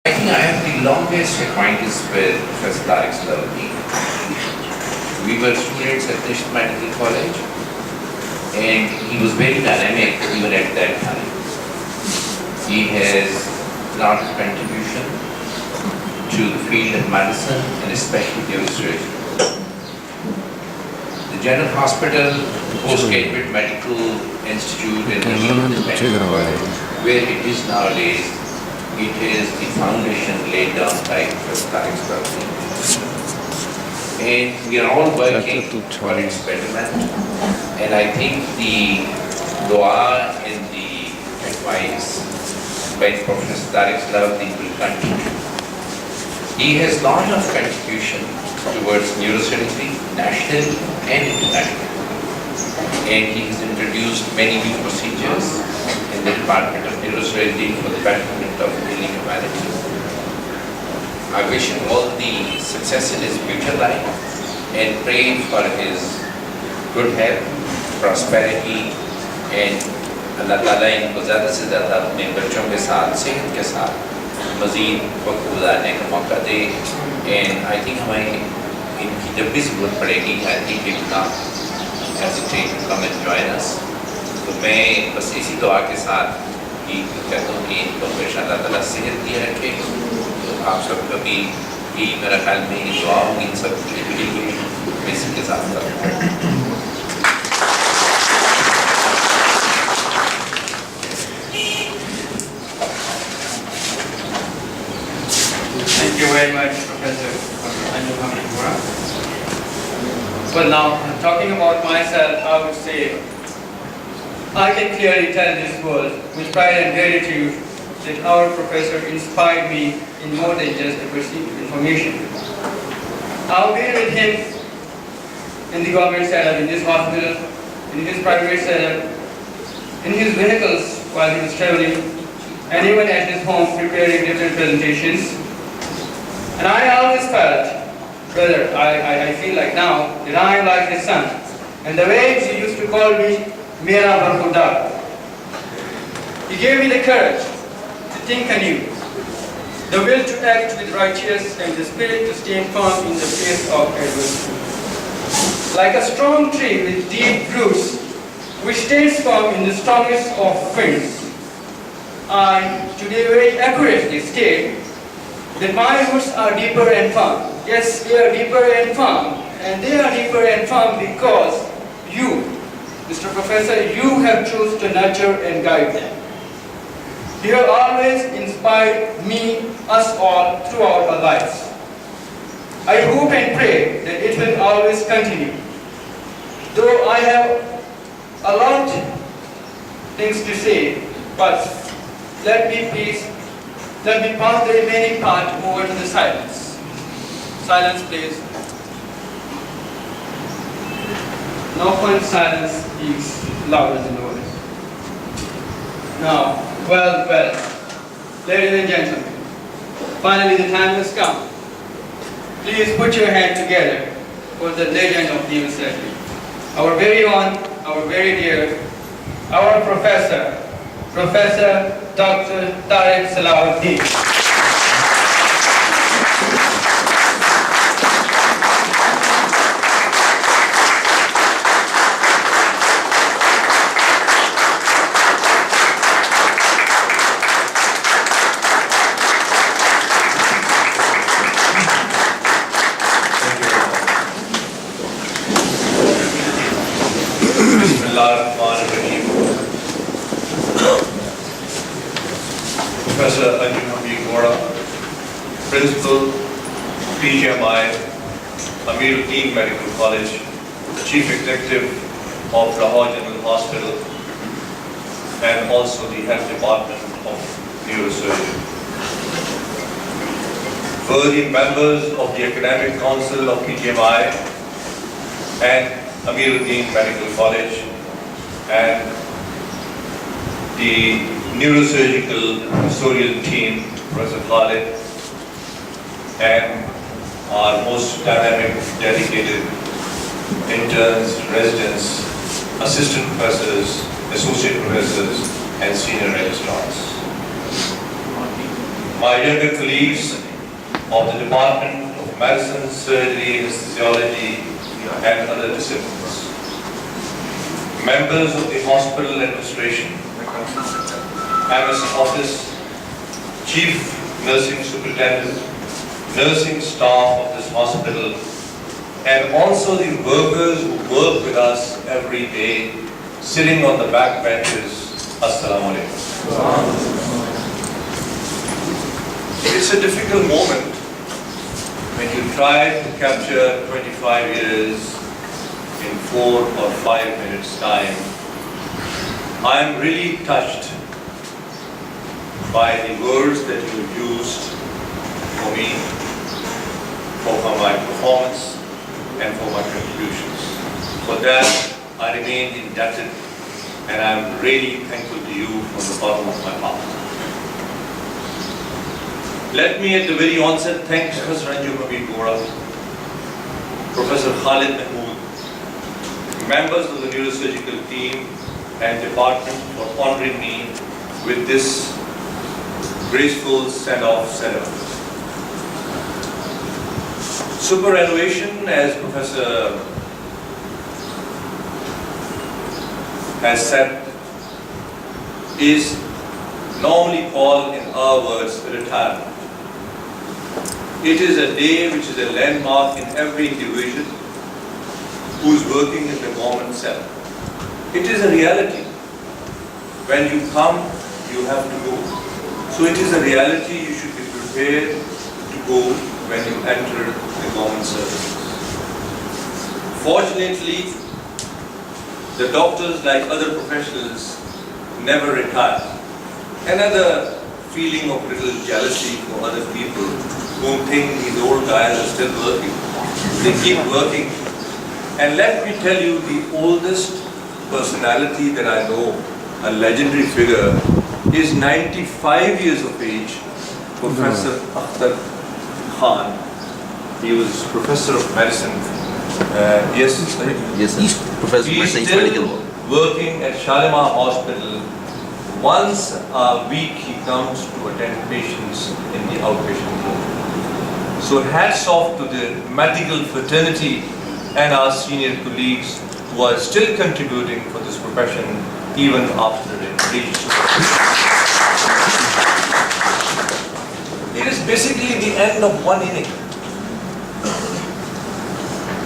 I think I have the longest acquaintance with Professor Yaseruddin. We were students at National Medical College, and he was very dynamic even at that time. He has large contribution to the field of medicine and especially neurosurgery. The General Hospital, Postgraduate Medical Institute in where it is nowadays, it is the foundation laid down by Professor Yaseruddin. And we are all working for its betterment. And I think the dua and the advice by Professor Yaseruddin will continue. He has lot of contribution towards neurosurgery, nationally and internationally. And he has introduced many new procedures in the Department of Neurosurgery for the betterment of healing humanity. I wish him all the success in his future life and pray for his good health, prosperity, and Allah Ta'ala इनको ज़्यादा से ज़्यादा अपने बच्चों के साथ, सेहत के साथ मज़ीद वक्त गुजारने का मौका दे। And I think हमें इनकी जब भी ज़रूरत पड़ेगी, I think they will not hesitate to come and join us. तो मैं बस इसी दुआ के साथ ही कहता हूँ कि इनको हमेशा अल्लाह ताला सेहत दिए रखे। तो आप सब कभी भी मेरा ख्याल में ये दुआ होगी इन सब के लिए मैं इसी के साथ करूँगा। Thank you very much, Professor Anjumhamid. Well, now, talking about myself, I would say I can clearly tell this world with pride and gratitude that our professor inspired me in more than just the pursuit of information. I've been with him in the government setup, in this hospital, in his private setup, in his vehicles while he was traveling, and even at his home preparing different presentations. And I always felt, brother, I feel like now that I am like his son. And the way he used to call me, Mera Barhuda. He gave me the courage to think anew, the will to act with righteousness, and the spirit to stand firm in the face of adversity. Like a strong tree with deep roots, which stands firm in the strongest of winds, I today very accurately state that my roots are deeper and firm. Yes, they are deeper and firm, and they are deeper and firm because you, Mr. Professor, you have chosen to nurture and guide them. You have always inspired me, us all, throughout our lives. I hope and pray that it will always continue. Though I have a lot of things to say, but let me pass the remaining part over to the silence. Silence, please. No fun silence is louder than noise. Now, well, ladies and gentlemen, finally the time has come. Please put your hand together for the legend of neurosurgery. Our very own, our very dear, our professor, Professor Dr. Yaseruddin. Professor Anjumhamid, Principal, PGMI, Yaseruddin Medical College, Chief Executive of Lahore General Hospital, and also the Health Department of Neurosurgery. Worthy members of the Academic Council of PGMI and Yaseruddin Medical College, and the neurosurgical custodial team, Professor Khalid, and our most dynamic, dedicated interns, residents, assistant professors, associate professors, and senior registrars. my younger colleagues of the Department of Medicine, Surgery, Anesthesiology, and other disciplines, members of the hospital administration, MS Office, Chief Nursing Superintendent, nursing staff of this hospital, and also the workers who work with us every day, sitting on the back benches. Assalamu alaikum. It's a difficult moment when you try to capture 25 years in 4 or 5 minutes time. I am really touched by the words that you used for me, for my performance and for my contributions. For that, I remain indebted, and I am really thankful to you from the bottom of my heart. Let me at the very onset thank Professor Anju Hamid Gora, Professor Khalid Mahmood, members of the neurosurgical team and department for honoring me with this graceful send-off ceremony. Superannuation, as Professor has said, is normally called in our words retirement. It is a day which is a landmark in every individual who is working in the government sector. It is a reality. When you come, you have to go. So it is a reality you should be prepared to go when you enter the government services. Fortunately, the doctors, like other professionals, never retire. Another feeling of little jealousy for other people who think these old guys are still working. They keep working. And let me tell you, the oldest personality that I know, a legendary figure, is 95 years of age, Professor Akhtar Khan. He was Professor of Medicine. Yes, Professor he is still working at Shalimar Hospital. Once a week he comes to attend patients in the outpatient room. So hats off to the medical fraternity and our senior colleagues who are still contributing for this profession even after their age. It is basically the end of one inning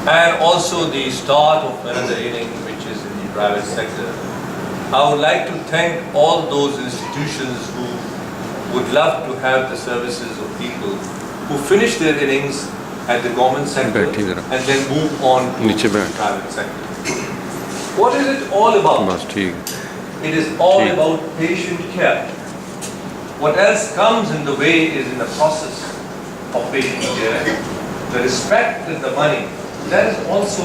and also the start of another inning, which is in the private sector. I would like to thank all those institutions who would love to have the services of people who finish their innings at the government sector and then move on to the private sector. What is it all about? It is all about patient care. What else comes in the way is in the process of patient care. The respect and the money, that is also,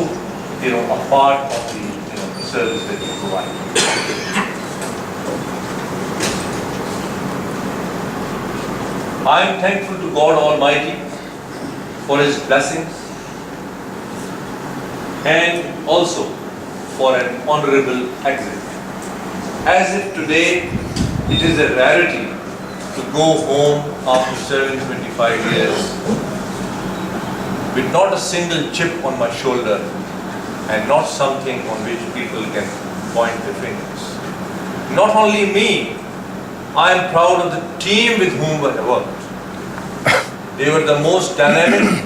a part of the service that you provide. I am thankful to God Almighty for His blessings and also for an honorable exit. As if today it is a rarity to go home after serving 25 years with not a single chip on my shoulder and not something on which people can point their fingers. Not only me, I am proud of the team with whom I worked. They were the most dynamic,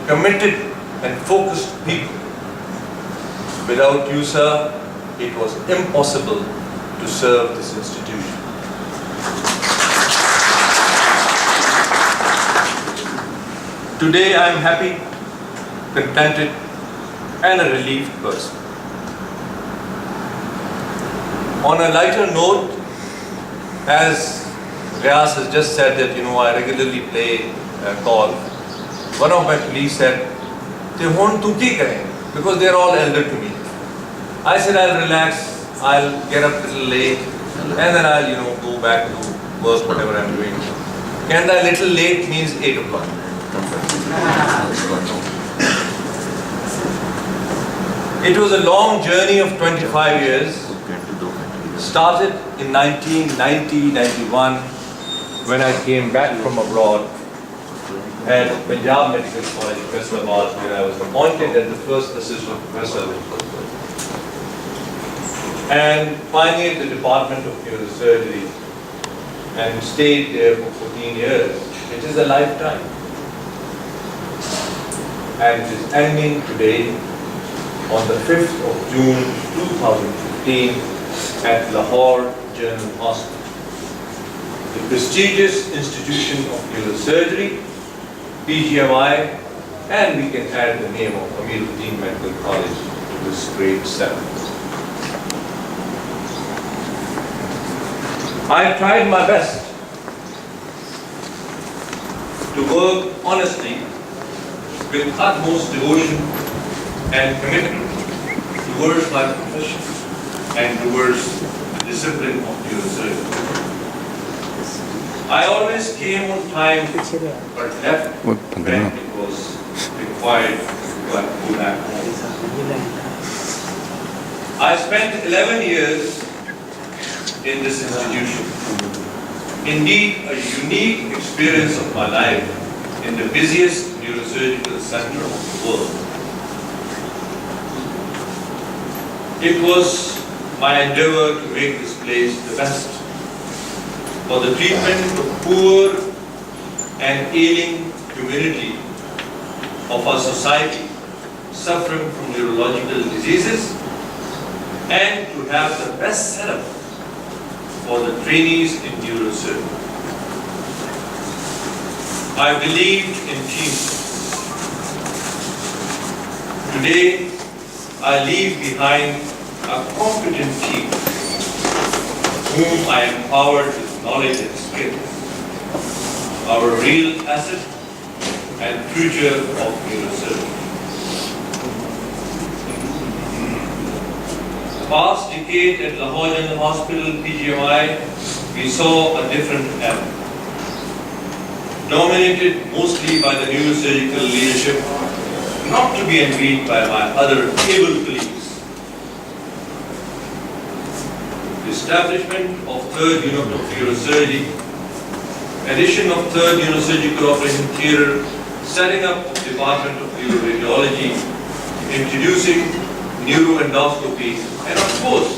committed and focused people. Without you, sir, it was impossible to serve this institution. Today I am happy, contented and a relieved person. On a lighter note, as Riaz has just said that I regularly play golf, one of my colleagues said, because they are all elder to me. I said, I'll relax, I'll get up a little late and then I'll go back to work, whatever I'm doing. And a little late means 8 o'clock. It was a long journey of 25 years. Started in 1990-91 when I came back from abroad at Punjab Medical College, Faisalabad, where I was appointed as the first assistant professor and pioneered the Department of Neurosurgery and stayed there for 14 years, which is a lifetime. And it is ending today on the 5th of June 2015 at Lahore General Hospital, the prestigious institution of neurosurgery, PGMI, and we can add the name of Yaseruddin Medical College to this great ceremony. I tried my best to work honestly with utmost devotion and commitment towards my profession and towards the discipline of neurosurgery. I always came on time but left when it was required to go back home. I spent 11 years in this institution. Indeed, a unique experience of my life in the busiest neurosurgical center of the world. It was my endeavor to make this place the best for the treatment of poor and ailing community of our society suffering from neurological diseases, and to have the best setup for the trainees in neurosurgery. I believed in teamwork. Today, I leave behind a competent team whom I empowered with knowledge and skills, our real asset and future of neurosurgery. Past decade at Lahore General Hospital, PGMI, we saw a different era, dominated mostly by the neurosurgical leadership, not to be envied by my other able colleagues. The establishment of third unit of neurosurgery, addition of third neurosurgical operation theatre, setting up of Department of Neuroradiology, introducing neuroendoscopy, and of course,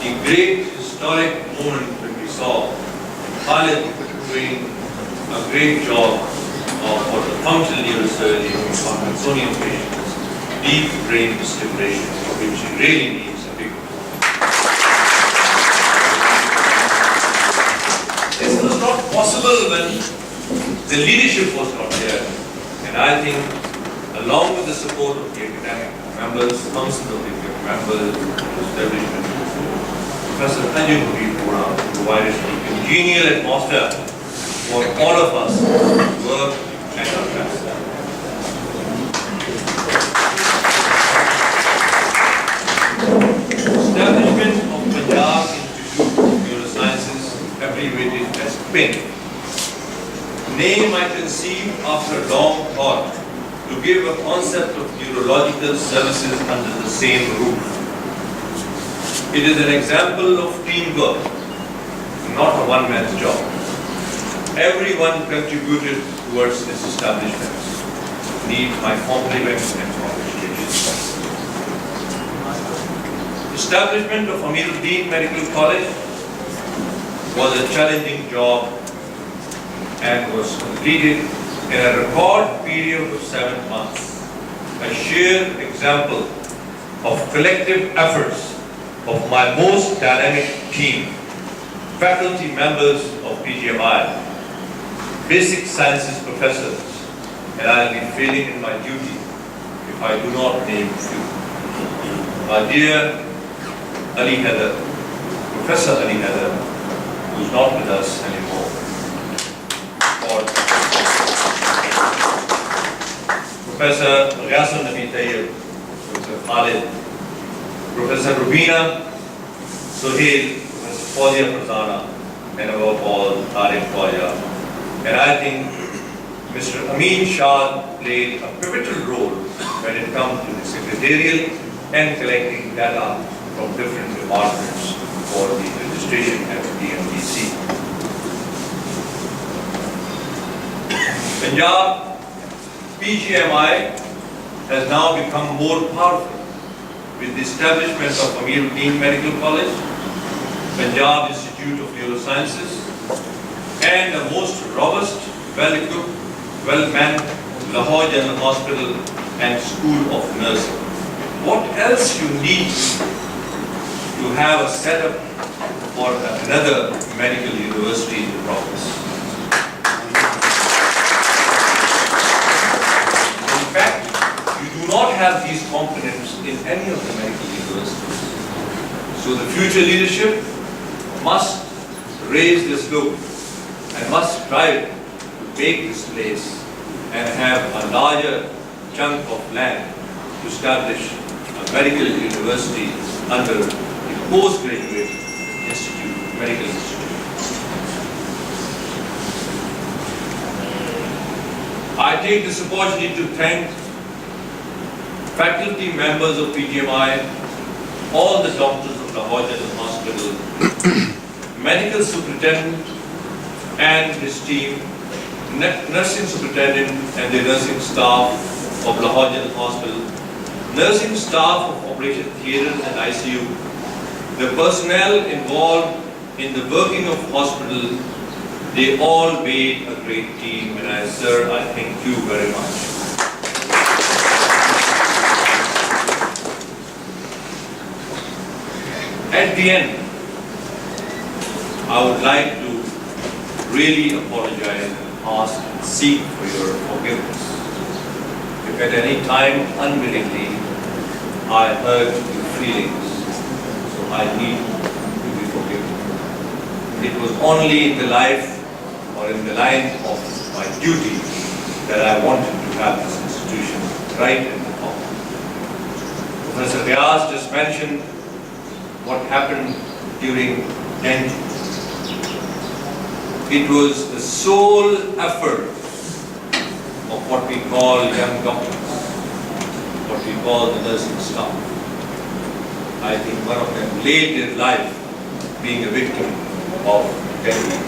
the great historic moment when we saw Khalid doing a great job for the functional neurosurgery of Parkinsonian patients, deep brain stimulation, which really needs a big. This was not possible when the leadership was not there, and I think along with the support of the academic members, council of the members, establishment, Professor Yaseruddin provided a congenial atmosphere for all of us to work and our best. Establishment of Punjab Institute of Neurosciences, abbreviated as PIN. Name I conceived after long thought to give a concept of neurological services under the same roof. It is an example of teamwork, not a one-man's job. Everyone contributed towards this establishment. Need my compliments and congratulations. Establishment of Yaseruddin Medical College was a challenging job and was completed in a record period of 7 months. A sheer example of collective efforts of my most dynamic team, faculty members of PGMI, basic sciences professors, and I will be failing in my duty if I do not name a few. My dear Ali Haider, Professor Ali Haider, who is not with us anymore, or Professor Yaseruddin, Professor Khalid, Professor Rubina, Sohail, Professor Fawzia Farzana, and above all, Tariq Khwaja. And I think Mr. Amin Shah played a pivotal role when it comes to the secretarial and collecting data from different departments for the registration at the DMDC. Punjab PGMI has now become more powerful with the establishment of Yaseruddin Medical College, Punjab Institute of Neurosciences, and a most robust, well-equipped, well-manned Lahore General Hospital and School of Nursing. What else you need to have a setup for another medical university in the province? In fact, you do not have these components in any of the medical universities. So the future leadership must raise this look and must strive to make this place and have a larger chunk of land to establish a medical university under the postgraduate institute, medical institute. I take this opportunity to thank faculty members of PGMI, all the doctors of Lahore General Hospital, medical superintendent and his team, nursing superintendent and the nursing staff of Lahore General Hospital, nursing staff of operation theatres and ICU, the personnel involved in the working of hospital, they all made a great team, and I thank you very much. At the end, I would like to really apologize and ask and seek for your forgiveness. If at any time, unwillingly, I hurt your feelings, so I need to be forgiven. It was only in the life or in the line of my duty that I wanted to have this institution right at the top. Professor Vyas just mentioned what happened during Dengue. It was the sole effort of what we call young doctors, what we call the nursing staff. I think one of them laid their life being a victim of dengue,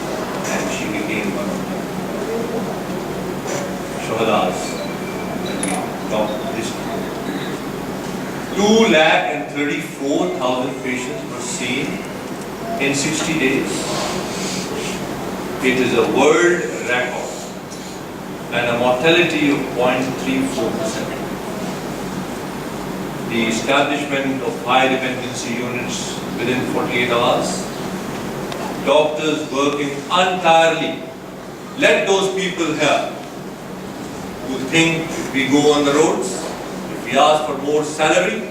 and she became one of the shahadas when we talk history. 234,000 patients were seen in 60 days. It is a world record and a mortality of 0.34%. The establishment of high dependency units within 48 hours, doctors working entirely. Let those people here who think if we go on the roads, if we ask for more salary,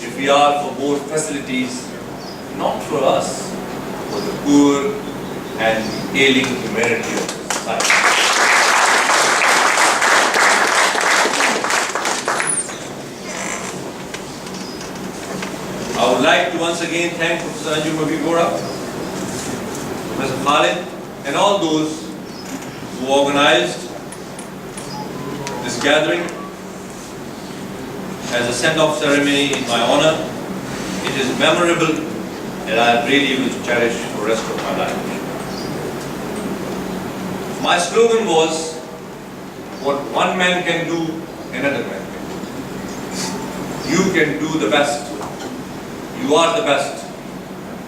if we ask for more facilities, not for us, for the poor and the ailing humanity of the society. I would like to once again thank Professor Anju Mabigora, Professor Khalid, and all those who organized this gathering as a send-off ceremony in my honor. It is memorable and I really will cherish for the rest of my life. My slogan was, what one man can do, another man can do. You can do the best. You are the best,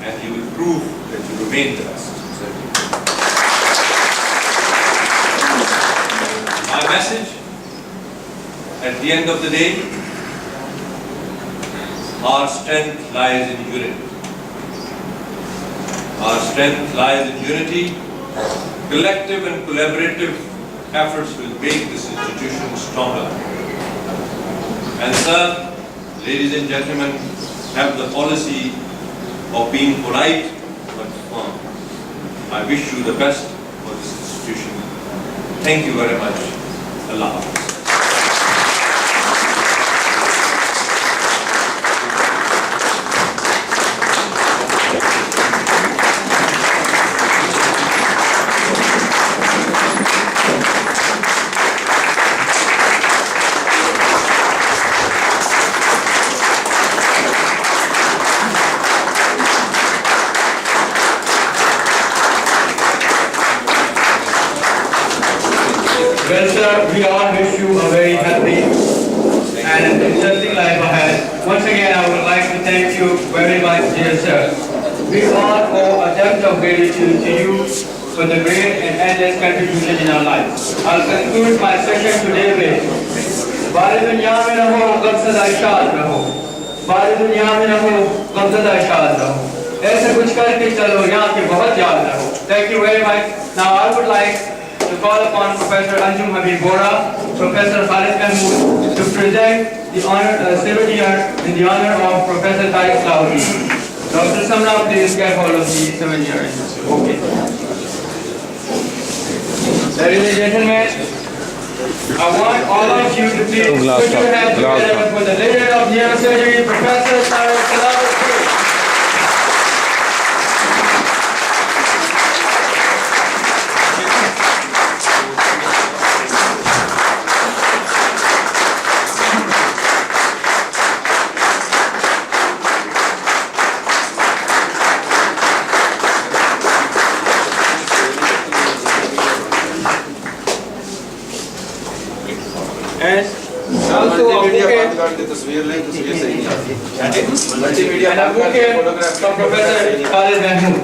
and you will prove that you remain the best. My message at the end of the day, our strength lies in unity. Our strength lies in unity. Collective and collaborative efforts will make this institution stronger. And sir, ladies and gentlemen, have the policy of being polite but firm. I wish you the best for this institution. Thank you very much. Allah Hafiz. Well, sir, we all wish you a very happy and an interesting life ahead. Once again, I would like to thank you very much, dear sir. We all owe a debt of gratitude to you for the great and endless contribution in our lives. I'll conclude my session today with बारे दुनिया में रहो गमज़दा शाद रहो बारे दुनिया में रहो गमज़दा शाद रहो ऐसे कुछ करके चलो यहाँ के बहुत याद रहो. Thank you very much. Now I would like to call upon Professor Anjum Habib Bora, Professor Khalid Mahmood to present the honor souvenir in the honor of Professor Tariq Lauri. Dr. Samna, please get hold of the souvenir. Okay. Ladies and gentlemen, I want all of you to please put your hands together for the leader of neurosurgery, Professor Tariq Lauri. Multimedia And a bouquet from Professor Khalid Mahmood.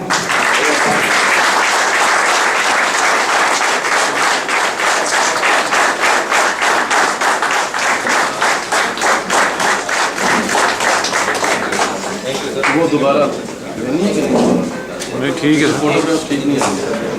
वो दोबारा नहीं है कि नहीं ठीक है photograph ठीक नहीं है